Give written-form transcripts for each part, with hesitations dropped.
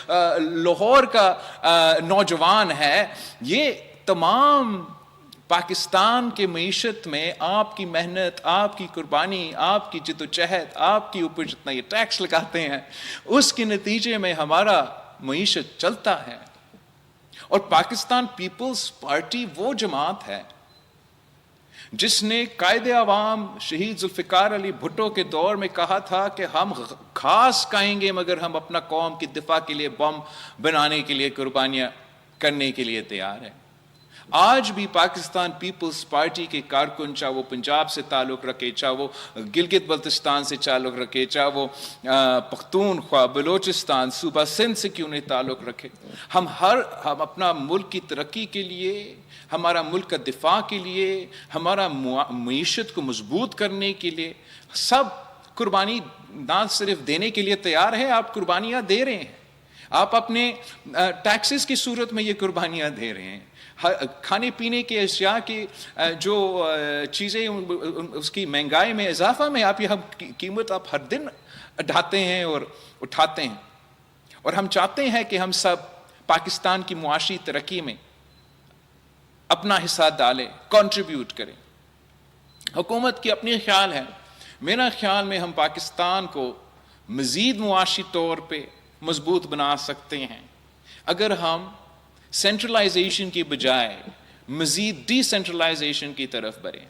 لاہور کا نوجوان ہے، یہ تمام پاکستان کے معیشت میں آپ کی محنت، آپ کی قربانی، آپ کی جدوجہد، آپ کی اوپر جتنا یہ ٹیکس لگاتے ہیں، اس کے نتیجے میں ہمارا معیشت چلتا ہے۔ اور پاکستان پیپلز پارٹی وہ جماعت ہے جس نے قائد عوام شہید ذوالفقار علی بھٹو کے دور میں کہا تھا کہ ہم گھاس کھائیں گے مگر ہم اپنا قوم کی دفاع کے لیے بم بنانے کے لیے قربانیاں کرنے کے لیے تیار ہیں۔ آج بھی پاکستان پیپلز پارٹی کے کارکن، چاہے وہ پنجاب سے تعلق رکھے، چاہے وہ گلگت بلتستان سے تعلق رکھے، چاہے وہ پختونخوا، بلوچستان، صوبہ سندھ سے کیوں نہیں تعلق رکھے، ہم اپنا ملک کی ترقی کے لیے، ہمارا ملک کا دفاع کے لیے، ہمارا معیشت کو مضبوط کرنے کے لیے سب قربانی نہ صرف دینے کے لیے تیار ہے، آپ قربانیاں دے رہے ہیں، آپ اپنے ٹیکسز کی صورت میں یہ قربانیاں دے رہے ہیں۔ کھانے پینے کے اشیاء کی جو چیزیں اس کی مہنگائی میں اضافہ میں آپ یہ قیمت آپ ہر دن ڈھاتے ہیں اور اٹھاتے ہیں، اور ہم چاہتے ہیں کہ ہم سب پاکستان کی معاشی ترقی میں اپنا حصہ ڈالیں، کنٹریبیوٹ کریں۔ حکومت کی اپنی خیال ہے، میرا خیال میں ہم پاکستان کو مزید معاشی طور پہ مضبوط بنا سکتے ہیں اگر ہم سینٹرلائزیشن کی بجائے مزید ڈی سینٹرلائزیشن کی طرف بڑھیں،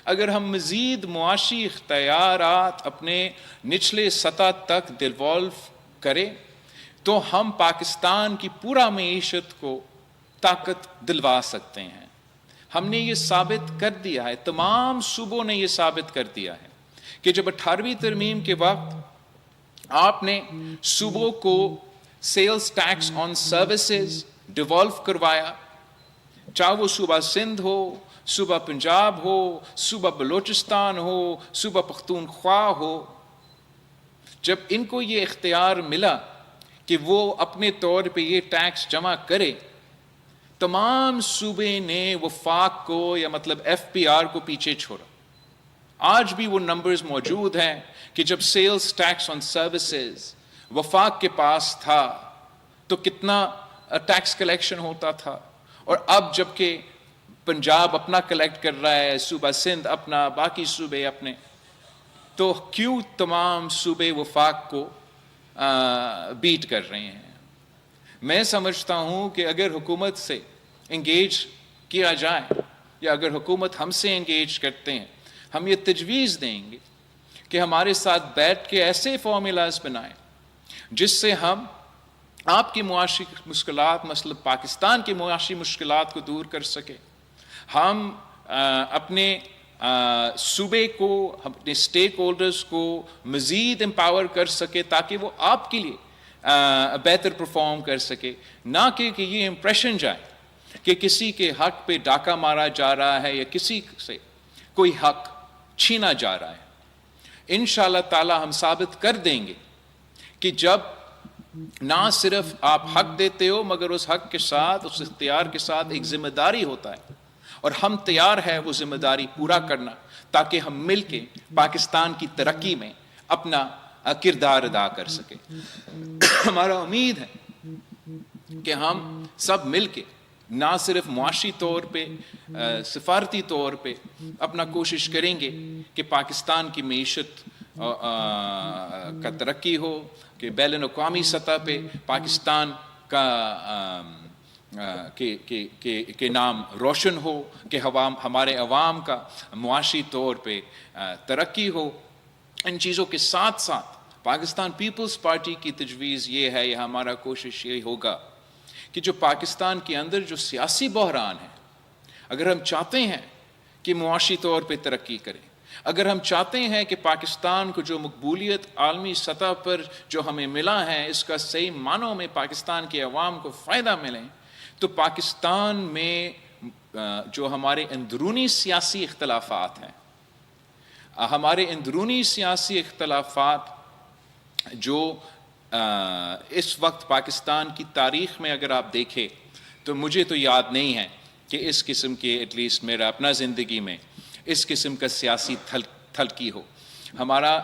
اگر ہم مزید معاشی اختیارات اپنے نچلے سطح تک ڈیولو کریں تو ہم پاکستان کی پورا معیشت کو طاقت دلوا سکتے ہیں۔ ہم نے یہ ثابت کر دیا ہے، تمام صوبوں نے یہ ثابت کر دیا ہے کہ جب 18ویں ترمیم کے وقت آپ نے صوبوں کو سیلز ٹیکس آن سروسز ڈیولو کروایا، چاہے وہ صوبہ سندھ ہو، صوبہ پنجاب ہو، صوبہ بلوچستان ہو، صوبہ پختونخوا ہو، جب ان کو یہ اختیار ملا کہ وہ اپنے طور پہ یہ ٹیکس جمع کرے، تمام صوبے نے وفاق کو یا مطلب ایف پی آر کو پیچھے چھوڑا۔ آج بھی وہ نمبرز موجود ہیں کہ جب سیلز ٹیکس آن سروسز وفاق کے پاس تھا تو کتنا ٹیکس کلیکشن ہوتا تھا، اور اب جب کہ پنجاب اپنا کلیکٹ کر رہا ہے، صوبہ سندھ اپنا، باقی صوبے اپنے، تو کیوں تمام صوبے وفاق کو بیٹ کر رہے ہیں؟ میں سمجھتا ہوں کہ اگر حکومت سے انگیج کیا جائے یا اگر حکومت ہم سے انگیج کرتے ہیں، ہم یہ تجویز دیں گے کہ ہمارے ساتھ بیٹھ کے ایسے فارمولاز بنائیں جس سے ہم آپ کی معاشی مشکلات، مثلا پاکستان کی معاشی مشکلات کو دور کر سکیں، ہم اپنے صوبے کو، اپنے اسٹیک ہولڈرز کو مزید امپاور کر سکے تاکہ وہ آپ کے لیے بہتر پرفارم کر سکے، نہ کہ یہ امپریشن جائے کہ کسی کے حق پہ ڈاکہ مارا جا رہا ہے یا کسی سے کوئی حق چھینا جا رہا ہے۔ انشاءاللہ تعالی ہم ثابت کر دیں گے کہ جب نہ صرف آپ حق دیتے ہو مگر اس حق کے ساتھ، اس اختیار کے ساتھ ایک ذمہ داری ہوتا ہے، اور ہم تیار ہیں وہ ذمہ داری پورا کرنا تاکہ ہم مل کے پاکستان کی ترقی میں اپنا کردار ادا کر سکیں۔ ہمارا امید ہے کہ ہم سب مل کے نہ صرف معاشی طور پہ، سفارتی طور پہ اپنا کوشش کریں گے کہ پاکستان کی معیشت کا ترقی ہو، کہ بین الاقوامی سطح پہ پاکستان کا کہ نام روشن ہو، کہ ہمارے عوام کا معاشی طور پہ ترقی ہو۔ ان چیزوں کے ساتھ ساتھ پاکستان پیپلز پارٹی کی تجویز یہ ہے، یا ہمارا کوشش یہ ہوگا کہ جو پاکستان کے اندر جو سیاسی بحران ہے، اگر ہم چاہتے ہیں کہ معاشی طور پہ ترقی کریں، اگر ہم چاہتے ہیں کہ پاکستان کو جو مقبولیت عالمی سطح پر جو ہمیں ملا ہے اس کا صحیح معنوں میں پاکستان کے عوام کو فائدہ ملے، تو پاکستان میں جو ہمارے اندرونی سیاسی اختلافات ہیں، ہمارے اندرونی سیاسی اختلافات جو اس وقت پاکستان کی تاریخ میں اگر آپ دیکھیں تو مجھے تو یاد نہیں ہے کہ اس قسم کے، ایٹ لیسٹ میرا اپنا زندگی میں اس قسم کا سیاسی تھلکی ہو۔ ہمارا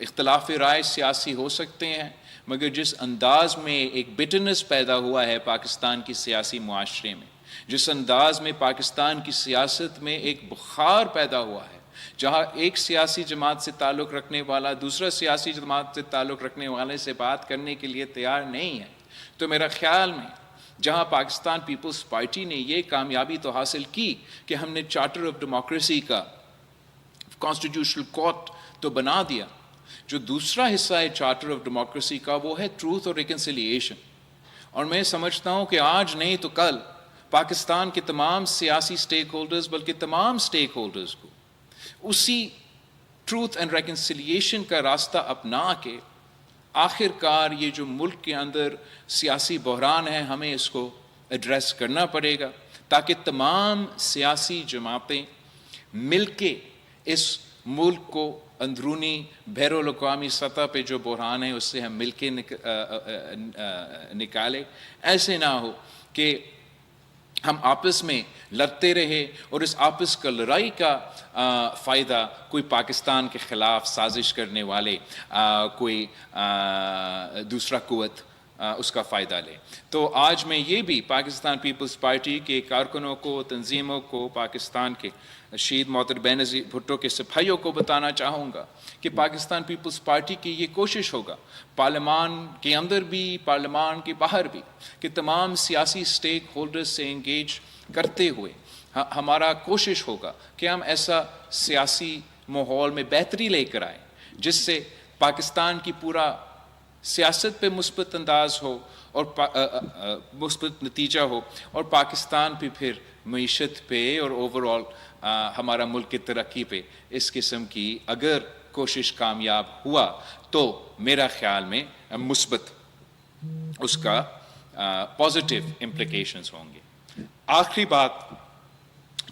اختلاف رائے سیاسی ہو سکتے ہیں مگر جس انداز میں ایک بٹرنس پیدا ہوا ہے پاکستان کی سیاسی معاشرے میں، جس انداز میں پاکستان کی سیاست میں ایک بخار پیدا ہوا ہے، جہاں ایک سیاسی جماعت سے تعلق رکھنے والا دوسرا سیاسی جماعت سے تعلق رکھنے والے سے بات کرنے کے لیے تیار نہیں ہے، تو میرا خیال میں جہاں پاکستان پیپلز پارٹی نے یہ کامیابی تو حاصل کی کہ ہم نے چارٹر آف ڈیموکریسی کا کانسٹیٹیوشنل کورٹ تو بنا دیا، جو دوسرا حصہ ہے چارٹر آف ڈیموکریسی کا وہ ہے ٹروتھ اور ریکنسیلیشن. اور میں سمجھتا ہوں کہ آج نہیں تو کل پاکستان کے تمام سیاسی سٹیک ہولڈرز بلکہ تمام سٹیک ہولڈرز کو اسی ٹروتھ اینڈ ریکنسیلیشن کا راستہ اپنا کے آخر کار یہ جو ملک کے اندر سیاسی بحران ہے ہمیں اس کو ایڈریس کرنا پڑے گا، تاکہ تمام سیاسی جماعتیں مل کے اس ملک کو اندرونی بین الاقوامی سطح پہ جو بحران ہے اس سے ہم مل کے نکالے. ایسے نہ ہو کہ ہم آپس میں لڑتے رہے اور اس آپس کا لڑائی کا فائدہ کوئی پاکستان کے خلاف سازش کرنے والے کوئی دوسرا قوت اس کا فائدہ لے. تو آج میں یہ بھی پاکستان پیپلز پارٹی کے کارکنوں کو، تنظیموں کو، پاکستان کے شہید محترم بینظیر بھٹو کے سپاہیوں کو بتانا چاہوں گا کہ پاکستان پیپلز پارٹی کی یہ کوشش ہوگا پارلیمان کے اندر بھی پارلیمان کے باہر بھی کہ تمام سیاسی سٹیک ہولڈرز سے انگیج کرتے ہوئے ہمارا کوشش ہوگا کہ ہم ایسا سیاسی ماحول میں بہتری لے کر آئیں جس سے پاکستان کی پورا سیاست پہ مثبت انداز ہو اور مثبت نتیجہ ہو، اور پاکستان پہ پھر معیشت پہ اور اوور آل ہمارا ملک کی ترقی پہ اس قسم کی اگر کوشش کامیاب ہوا تو میرا خیال میں مثبت اس کا پازیٹیو امپلیکیشنز ہوں گے. آخری بات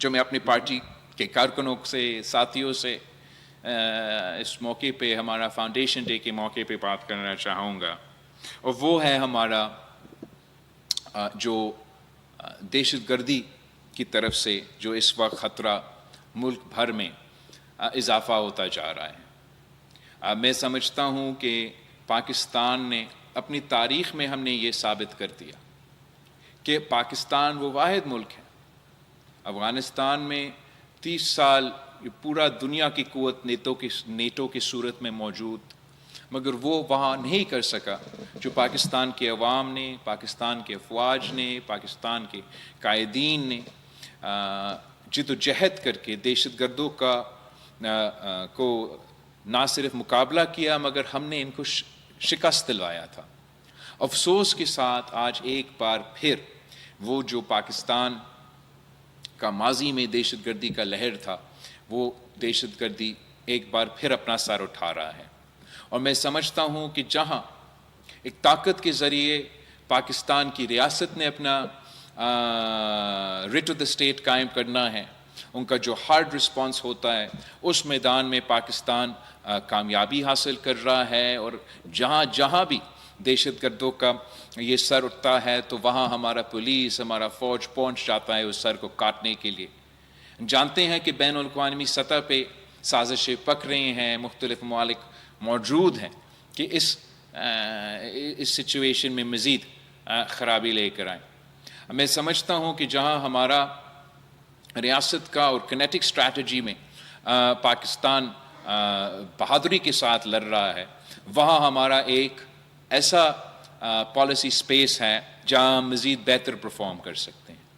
جو میں اپنی پارٹی کے کارکنوں سے، ساتھیوں سے اس موقع پہ ہمارا فاؤنڈیشن ڈے کے موقع پہ بات کرنا چاہوں گا، اور وہ ہے ہمارا جو دہشت گردی کی طرف سے جو اس وقت خطرہ ملک بھر میں اضافہ ہوتا جا رہا ہے. میں سمجھتا ہوں کہ پاکستان نے اپنی تاریخ میں ہم نے یہ ثابت کر دیا کہ پاکستان وہ واحد ملک ہے. افغانستان میں 30 سال پورا دنیا کی قوت نیٹو کی صورت میں موجود، مگر وہ وہاں نہیں کر سکا جو پاکستان کے عوام نے، پاکستان کے افواج نے، پاکستان کے قائدین نے جد و جہد کر کے دہشت گردوں کو نہ صرف مقابلہ کیا مگر ہم نے ان کو شکست دلوایا تھا. افسوس کے ساتھ آج ایک بار پھر وہ جو پاکستان کا ماضی میں دہشت گردی کا لہر تھا وہ دہشت گردی ایک بار پھر اپنا سر اٹھا رہا ہے. اور میں سمجھتا ہوں کہ جہاں ایک طاقت کے ذریعے پاکستان کی ریاست نے اپنا ریٹ آف دا اسٹیٹ قائم کرنا ہے، ان کا جو ہارڈ رسپانس ہوتا ہے اس میدان میں پاکستان کامیابی حاصل کر رہا ہے، اور جہاں جہاں بھی دہشت گردوں کا یہ سر اٹھتا ہے تو وہاں ہمارا پولیس، ہمارا فوج پہنچ جاتا ہے اس سر کو کاٹنے کے لیے. جانتے ہیں کہ بین الاقوامی سطح پہ سازشیں پک رہی ہیں، مختلف ممالک موجود ہیں کہ اس سچویشن میں مزید خرابی لے کر آئیں. میں سمجھتا ہوں کہ جہاں ہمارا ریاست کا اور کنیٹک اسٹریٹجی میں پاکستان بہادری کے ساتھ لڑ رہا ہے، وہاں ہمارا ایک ایسا پالیسی سپیس ہے جہاں مزید بہتر پرفارم کر سکتے ہیں.